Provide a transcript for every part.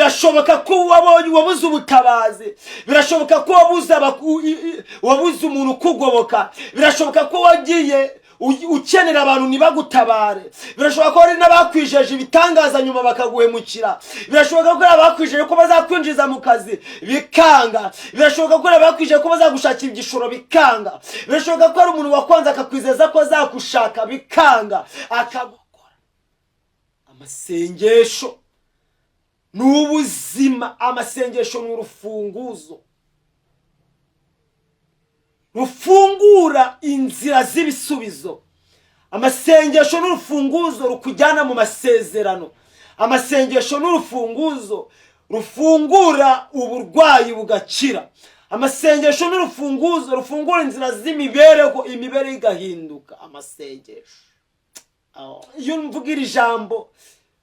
birashoboka ko wabuze ubutabazi, birashoboka ko wabuze umuntu ukugoboka, birashoboka ko wagiye ukenera abantu nibagutabare, birashoboka ko hari n'abakwijeje ibitangaza nyuma bakaguhemukira, birashoboka ko hari abakwijeje ko bazakwinjiza mu kazi bikanga, birashoboka ko hari abakwijeje ko bazagushakira igishoro bikanga, birashoboka ko hari umuntu wakwanze akakwizeza ko azagushaka bikanga akagukora. Amasengesho ni ubuzima, amasengesho ni urufunguzo rufungura inzira z'ibisubizo. Amasengesho n'urufunguzo rukujyana mu masezerano. Amasengesho n'urufunguzo rufungura uburwayi bugakira. Amasengesho n'urufunguzo rufungura inzira z'imibereho, imibereho igahinduka. Amasengesho, iyo mvugira ijambo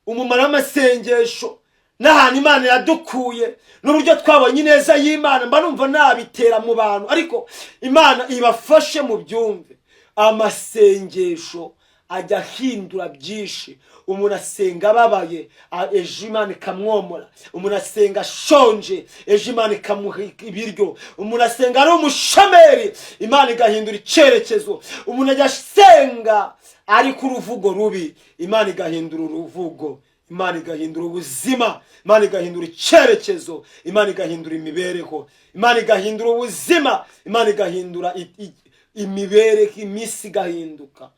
umumaro w'amasengesho n'ahantu Imana yadukuye n'uburyo twabonye ineza y'Imana, mba numva nabitera mu bantu, ariko Imana ibafashe mu byumve. Amasengesho ajya ahindura byinshi. Umuntu asenga ababaye, ejo Imana ikamwomora. Umuntu asenga ashonje, ejo Imana ikamuha ibiryo. Umuntu asenga ari umushomeri, Imana igahindura icyerekezo. Umuntu ajya asenga ari ku ruvugo rubi, Imana igahindura uruvugo. Imana igahindura ubuzima, Imana igahindura icyerekezo, Imana igahindura imibereho, Imana igahindura ubuzima, Imana igahindura imibereho, iminsi igahinduka.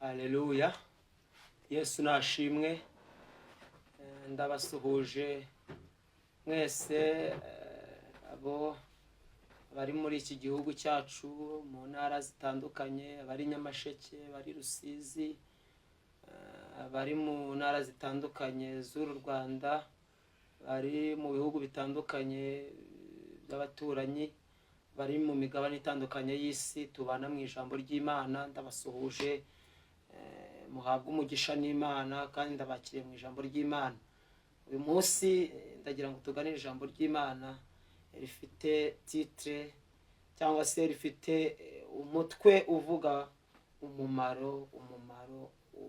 Haleluya, Yesu nashimwe. Ndabasuhuje mwese abo bari muri iki gihugu cyacu, mu ntara zitandukanye, abari Nyamasheke, bari Rusizi, bari mu ntara zitandukanye z'u Rwanda, bari mu bihugu bitandukanye by'abaturanyi, bari mu migabane itandukanye y'isi. Tubana mu ijambo ry'Imana. Ndabasuhuje, muhabwe umugisha n'Imana kandi ndabakiriye mu ijambo ry'Imana. Uyu munsi ndagira ngo tuganire ijambo ry'Imana rifite titre cyangwa se rifite umutwe uvuga umumaro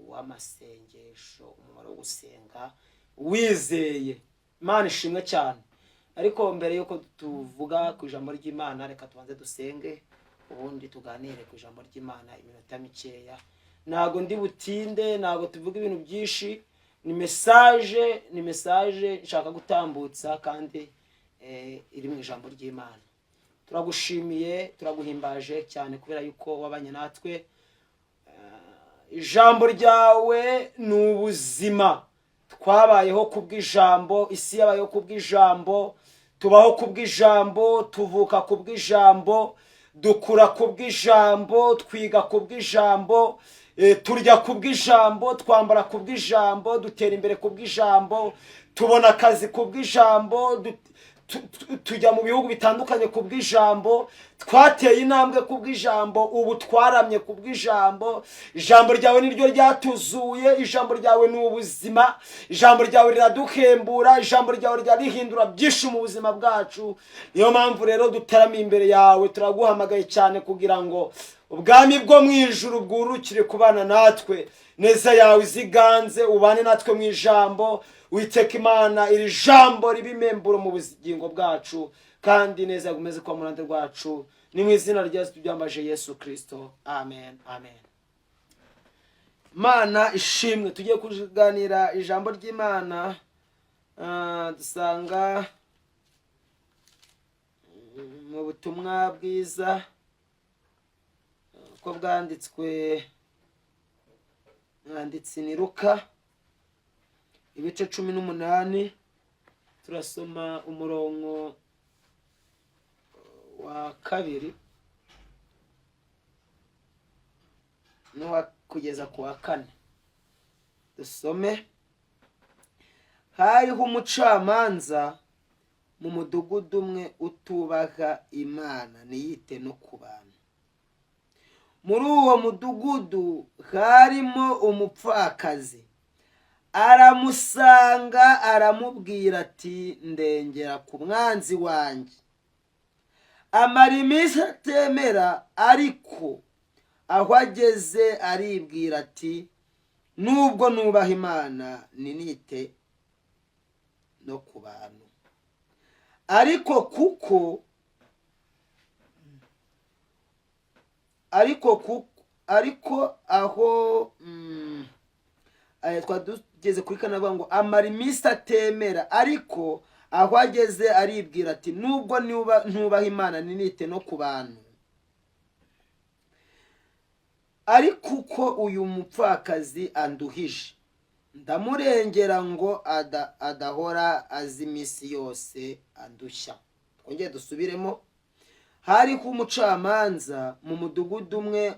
w'amasengesho, umumaro wo gusenga wizeye. Imana ishimwe cyane. Ariko mbere yuko tuvuga ku ijambo ry'Imana, reka tubanze dusenge, ubundi tuganire ku ijambo ry'Imana iminota mikeya. Ntago ndi butinde, ntago tuvuga ibintu byinshi. Ni message nshaka gutambutsa kandi iri mu ijambo ry'Imana. Turagushimiye, turaguhimbaje cyane kubera yuko wabanye natwe. Ijambo ryawe ni ubuzima. Twabayeho kubw'ijambo, isi yabayeho kubw'ijambo, tubaho kubw'ijambo, tuvuka kubw'ijambo, dukura kubw'ijambo, twiga kubw'ijambo, turya kubw'ijambo, twambara kubw'ijambo, dutera imbere kubw'ijambo, tubona akazi kubw'ijambo, tujya mu bihugu bitandukanye kubw'ijambo, twateye intambwe kubw'ijambo, ubu twaramye kubw'ijambo. Ijambo ryawe niryo ryatuzuye, ijambo ryawe ni ubuzima, ijambo ryawe riraduhembura, ijambo ryawe ryarihindura byinshi mu buzima bwacu. Niyo mpamvu rero dutaramiye imbere yawe, turaguhamagaye cyane kugira ngo ubwami bwo mu ijuru bwurukire kubana natwe. Neza yawe iziganze, ubane natwe mu ijambo. Witeka Imana, iri jambo ribimemburo mu bugingo bwacu, kandi neza yagumeze kwa murande rwacu. Ni mu izina rya Yesu tubyambaje, Yesu Kristo. Amen, amen. Mana ishimwe. Tugiye kuganira ijambo ry'Imana. Dusanga mu butumwa bwiza ko bwanditswe mwanditsi ni Luka, ibice 18. Turasoma umurongo wa 2 no kugeza ku wa 4. Dusome. Hariho umucamanza mu mudugudu umwe utubaha Imana niyite no ku bantu. Muri uwo mudugudu harimo umupfakazi. Aramusanga, aramubwira ati, ndengera ku mwanzi wanjye. amara iminsi atemera, ariko aho ageze aribwira ati nubwo nubaha Imana ninite no ku bantu. ariko aho twadugeze kuri kanavuga ngo amara iminsi atemera, ariko aho ageze aribwira ati nubwo ntubaha Imana ninite no ku bantu. ariko uko uyu mupfakazi anduhije, ndamurengera ngo adahora azi iminsi yose andushya. Twongeye dusubiremo. Hari ku umucamanza mu mudugudu umwe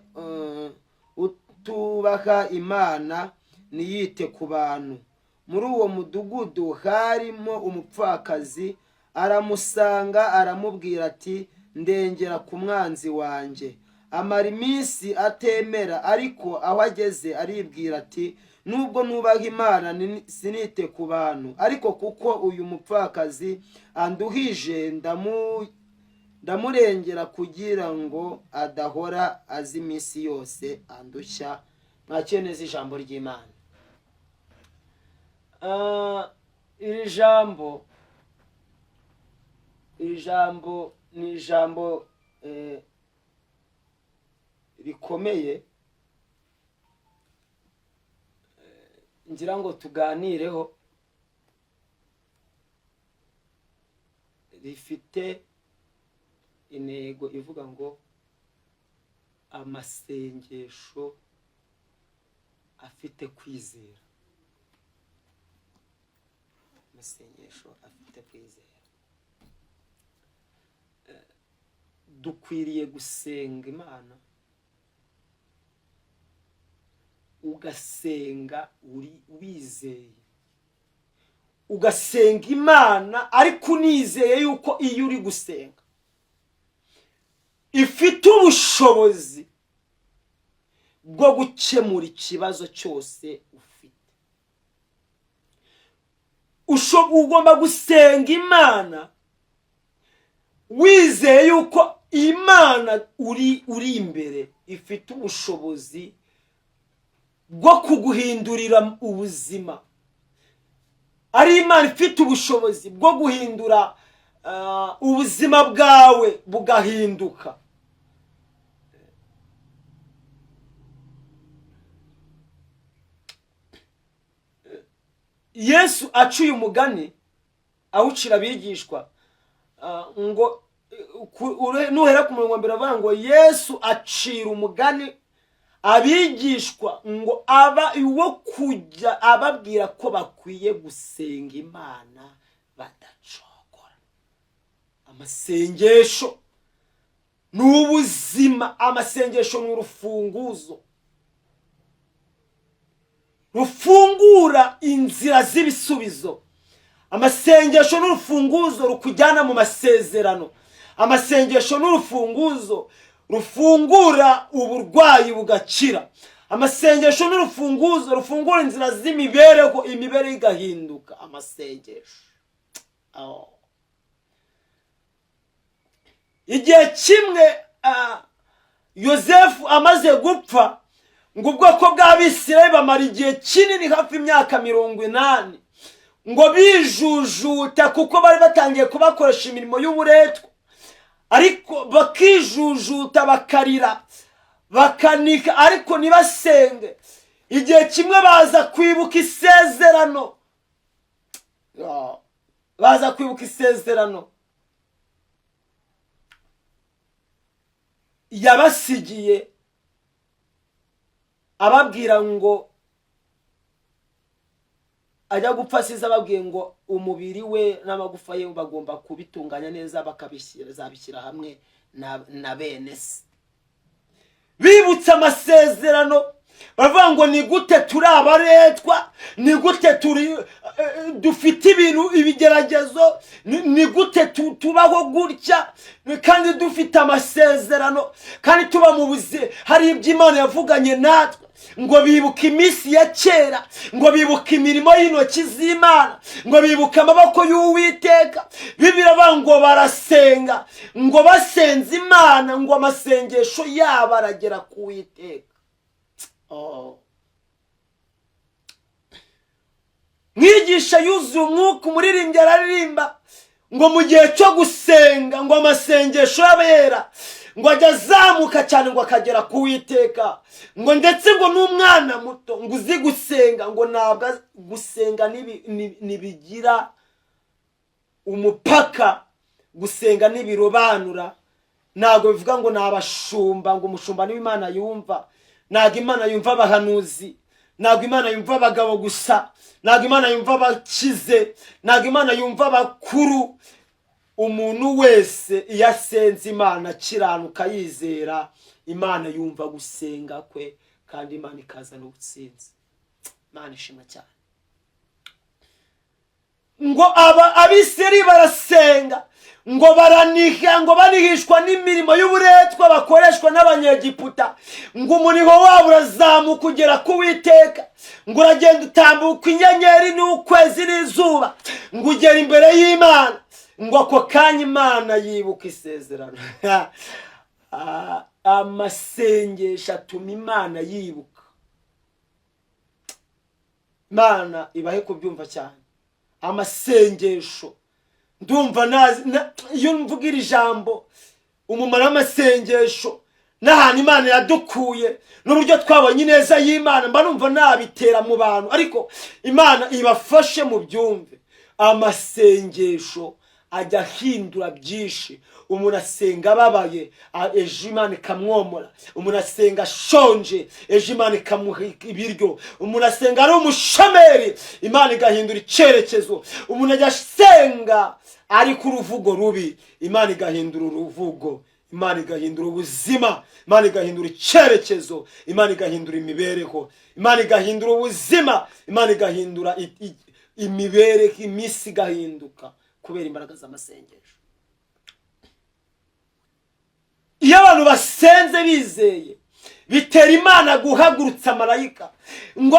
utubaha Imana niyite ku bantu. Muri uwo mudugudu harimo umupfakazi, aramusanga aramubwira ati ndengera ku mwanzi wanjye. Amara iminsi atemera, ariko aho ageze aribwira ati nubwo nubaha Imana sinite ku bantu, ariko kuko uyu mupfakazi anduhije ndamurengera kugira ngo adahora azi iminsi yose andushya. Mwakire neza ijambo ry'Imana. Iri jambo ni ijambo rikomeye ngira ngo tuganireho. Rifite intego ivuga ngo amasengesho afite kwizera. Amasengesho afite kwizera. Dukwiriye gusenga Imana, ugasenga wizeye, ugasenga Imana ariko unizeye yuko iyo uri gusenga ifite ubushobozi bwo gukemura ikibazo cyose ufite. Ugomba gusenga Imana wizeye yuko Imana uri imbere ifite ubushobozi bwo kuguhindurira ubuzima. Ari Imana ifite ubushobozi bwo guhindura ubuzima bwawe bugahinduka. Yesu acuye umugani awucira abigishwa ngo nuhera ku murongo wa mbere avuga ngo Yesu acira umugani abigishwa ngo aba iwo kujya ababwira ko bakwiye gusenga Imana badacogora. Amasengesho ni ubuzima. Amasengesho ni urufunguzo rufungura inzira z'ibisubizo. Amasengesho ni urufunguzo rukujyana mu masezerano. Amasengesho ni urufunguzo rufungura uburwayi bugakira. Amasengesho ni urufunguzo rufungura inzira z'imibereho, imibereho igahinduka. Amasengesho. Igihe kimwe Yosefu amaze gupfa, ngo ubwoko bw'Abisirayeli bamara igihe kinini hafi imyaka 80 ngo bijujuta, kuko bari batangiye kubakoresha imirimo y'uburetwa, ariko bakijujuta bakarira bakanika, ariko nibasenge. Igihe kimwe baza kwibuka isezerano, yabasigiye, ababwira ngo ajya gupfa asize ababwiye ngo umubiri we n'amagufa ye bagomba kubitunganya neza bakabishyira hamwe na bene se. Bibutse amasezerano, bavuga ngo ni gute turi abaretwa, ni gute dufite ibintu ibigeragezo, ni gute tubaho gutya kandi dufite amasezerano, kandi tuba mu buzima hari ibyo Imana yavuganye natwe, ngo bibuka iminsi ya kera, ngo bibuka imirimo y'intoki z'Imana, ngo bibuka amaboko y'Uwiteka. Bibiliya bavuga ngo barasenga, ngo basenze Imana, ngo amasengesho yabo aragera ku Uwiteka. Mwigisha yuzuye umwuka, umuririmbyi araririmba ngo mu gihe cyo gusenga ngo amasengesho y'abera ngo ajya azamuka cyane ngo akagera ku Uwiteka, ngo ndetse ngo n'umwana muto ngo uzi gusenga ngo ntabwo gusenga nibigira umupaka, gusenga nibirobanura, ntabwo bivuga ngo nabashumba, ngo umushumba niwe Imana yumva. Ntabwo Imana yumva abahanuzi, ntabwo Imana yumva abagabo gusa, ntabwo Imana yumva abakize, ntabwo Imana yumva abakuru. Umuntu wese iyo asenze Imana akiranuka yizera, Imana yumva gusenga kwe, kandi Imana ikazana ubutsinzi. Imana ishimwe cyane. Ngo abisirayeli barasenga, ngo baraniha, ngo banihishwa n'imirimo y'uburetwa bakoreshwa n'abanyegiputa, ngo umuriho wabo urazamuka ugera ku Uwiteka, ngo uragenda utambuka inyenyeri n'ukwezi n'izuba, ngo ugera imbere y'Imana, ngo ako kanya Imana yibuka isezerano. Amasengesho atuma Imana yibuka. Imana ibahe kubyumva cyane. Amasengesho ndumva iyo mvugira ijambo umumaro w'amasengesho n'ahantu Imana yadukuye n'uburyo twabonye neza y'Imana, mba numva nabitera mu bantu, ariko Imana ibafashe mu byumve. Amasengesho ajya ahindura byinshi. Umuntu asenga ababaye, ejo Imana ikamwomora. Umuntu asenga ashonje, ejo Imana ikamuha ibiryo. Umuntu asenga ari umushomeri, Imana igahindura icyerekezo. Umuntu ajya asenga ari ku ruvugo rubi, Imana igahindura uruvugo. Imana igahindura ubuzima, Imana igahindura icyerekezo, Imana igahindura imibereho, Imana igahindura ubuzima, Imana igahindura imibereho, iminsi igahinduka kubera imbaraga z'amasengesho. Iyo abantu basenze bizeye, bitera Imana guhagurutsa marayika. Ngo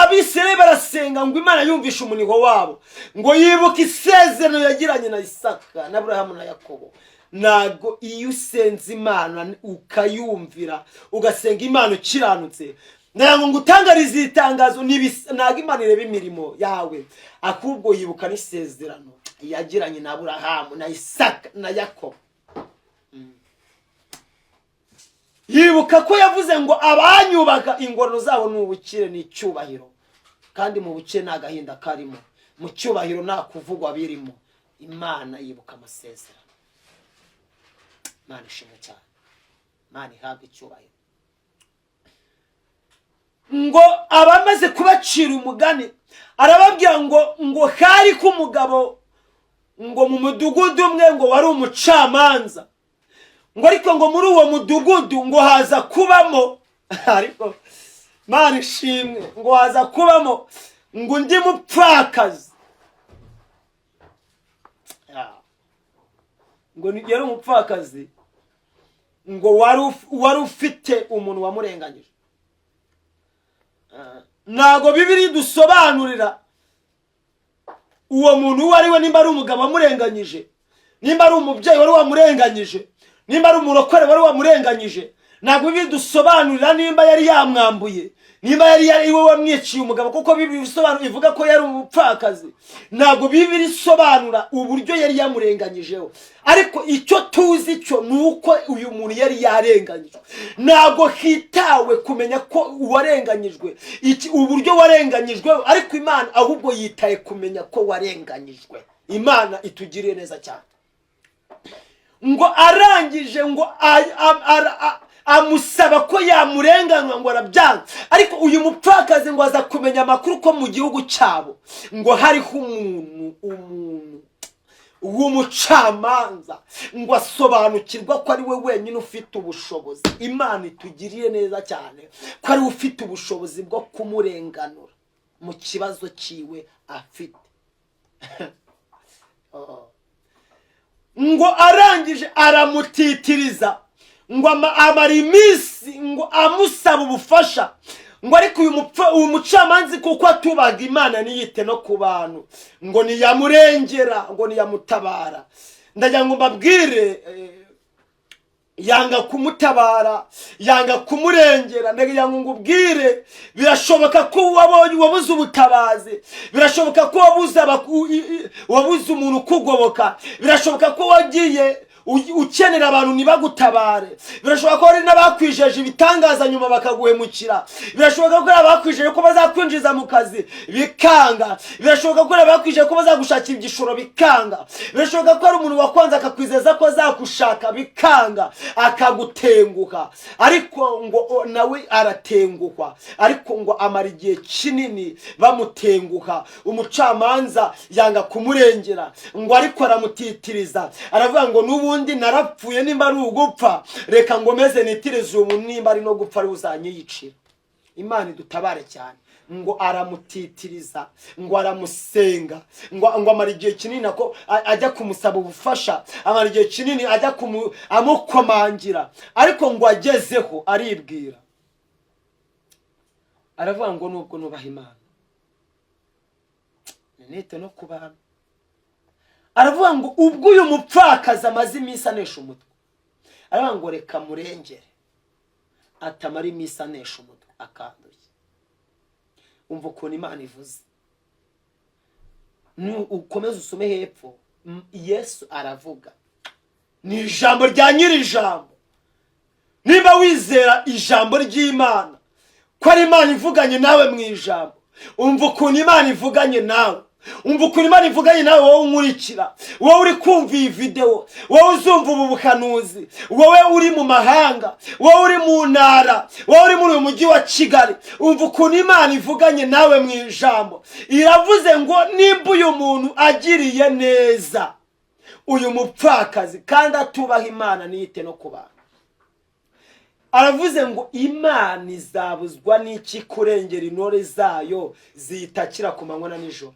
abisirayeli barasenga ngo Imana yumvishe umuniho wabo, ngo yibuke isezerano yagiranye na Isaka na Aburahamu na Yakobo. Nago iyo usenze Imana ukayumvira, ugasenga Imana ukiranutse, ntabwo ngutangariza itangazo, ntabwo Imana ireba imirimo yawe, ahubwo yibuka n'isezerano yagiranye na Aburahamu na Isaka na Yakobo. Yibuka ko yavuze ngo abanyubaka ingororano zabo n'ubukire n'icyubahiro, kandi mu bukire nta gahinda karimo, mu cyubahiro nta kuvugwa birimo. Imana yibuka amasezerano. Imana ishimwe cyane. Imana ihabwa icyubahiro. Ngo abamaze kubacira umugani arababwira ngo hari ko umugabo ngo mu mudugudu umwe ngo wari umucamanza, ngo ariko ngo muri uwo mudugudu ngo haza kubamo, ariko Imana ishimwe, ngo haza kubamo ngo undi mupfakazi. Ngo yari umupfakazi, ngo wari ufite umuntu wamurenganyije. Ntago Bibiliya dusobanurira uwo muntu uwo ari we, nimba ari umugabo wamurenganyije, nimba ari umubyeyi wari wamurenganyije, nimba ari umurokore wari wamurenganyije. Ntago Bibiliya dusobanurira nimba yari yamwambuye, nimba yari we wamwiciye umugabo, kuko Bibiliya isobanura ivuga ko yari umupfakazi. Ntago Bibiliya isobanura uburyo yari yamurenganyijeho, ariko icyo tuzi cyo nuko uyu muntu yari yarenganyijwe. Ntago hitawe kumenya ko uwarenganyijwe uburyo warenganyijwe, ariko Imana ahubwo yitaye kumenya ko warenganyijwe. Imana itugiriye neza cyane. Ngo arangije ngo amusaba ko yamurenganwa, ngo arabyanga. Ariko uyu mupfakazi ngo aza kumenya amakuru ko mu gihugu cyabo ngo hariho w'umucamanza ngo asobanukirwa ko ari we wenyine ufite ubushobozi. Imana itugiriye neza cyane ko ari we ufite ubushobozi bwo kumurenganura mu kibazo cyiwe afite. Ngo arangije aramutitiriza ngo amara iminsi ngo amusaba ubufasha, ngo ariko uyu mucamanza kuko atubaga Imana niyite no ku bantu ngo niyamurengera ngo niyamutabara. Ndagira ngo mbabwire yanga kumutabara, yanga kumurengera. Ndagira ngo ngubwire birashoboka ko wabuze ubutabazi, birashoboka ko wabuze umuntu kugoboka, birashoboka ko wagiye ukenera abantu nibagutabare, birashoboka ko hari n'abakwijeje ibitangaza nyuma bakaguhemukira, birashoboka ko abakwijeje ko bazakwinjiza mu kazi bikanga, birashoboka ko abakwijeje ko bazagushakira igishoro bikanga, birashoboka ko hari umuntu wakwanze akakwizeza ko azagushaka bikanga akagutenguka, ariko ngo nawe aratenguka, ariko ngo amara igihe kinini bamutenguka. Umucamanza yanga kumurengera ngo ariko aramutitiriza, aravuga ngo n'ubundi narapfuye nimba ari ugupfa reka ngo meze nitirize ubu, nimba ari no gupfa ari uzanyiyicira. Imana idutabare cyane. Ngo aramutitiriza, ngo aramusenga, ngo amara igihe kinini ko ajya kumusaba ubufasha, amara igihe kinini ajya amukomangira, ariko ngo agezeho aribwira, aravuga ngo nubwo nubaha Imana nite no ku bantu. Aravuga ngo ubwo uyu mupfakazi amaze iminsi anesha umutwe, aravuga ngo reka murengere atamara iminsi anesha umutwe akanduye. Umva ukuntu Imana ivuze. Ukomeze usome hepfo, Yesu aravuga, ni ijambo rya nyiri ijambo. Niba wizera ijambo ry'Imana ko ari Imana ivuganye nawe mu ijambo, umva ukuntu Imana ivuganye nawe. Umva ukuntu Imana ivuganye nawe, wowe unkurikira, wowe uri kumva iyi video, wowe uzumva ubu buhanuzi, wowe uri mu mahanga, wowe uri mu ntara, wowe uri muri uyu mujyi wa Kigali. Umva ukuntu Imana ivuganye nawe mu ijambo. Iravuze ngo nimba uyu muntu agiriye neza uyu mupfakazi kandi atubaha Imana niyite no ku bantu, aravuze ngo Imana izabuzwa n'iki kurengera intore zayo ziyitakira ku manywa na nijoro.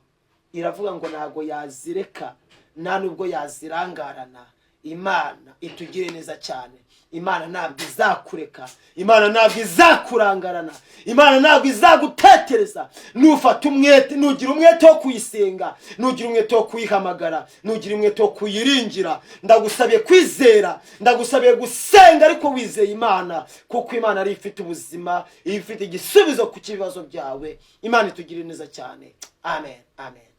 Iravuga ngo ntago yazireka nta nubwo yazirangarana. Imana itugire neza cyane. Imana ntabwo izakureka, Imana ntabwo izakurangarana, Imana ntabwo izagutetereza. Nufata umwete, nugira umwete wo kuyisenga, nugira umwete wo kuyihamagara, nugira umwete wo kuyiringira. Ndagusabiye kwizera, ndagusabiye gusenga ariko wizeye Imana, kuko Imana ari ifite ubuzima, ifite igisubizo ku kibazo byawe. Imana itugire neza cyane. Amen, amen.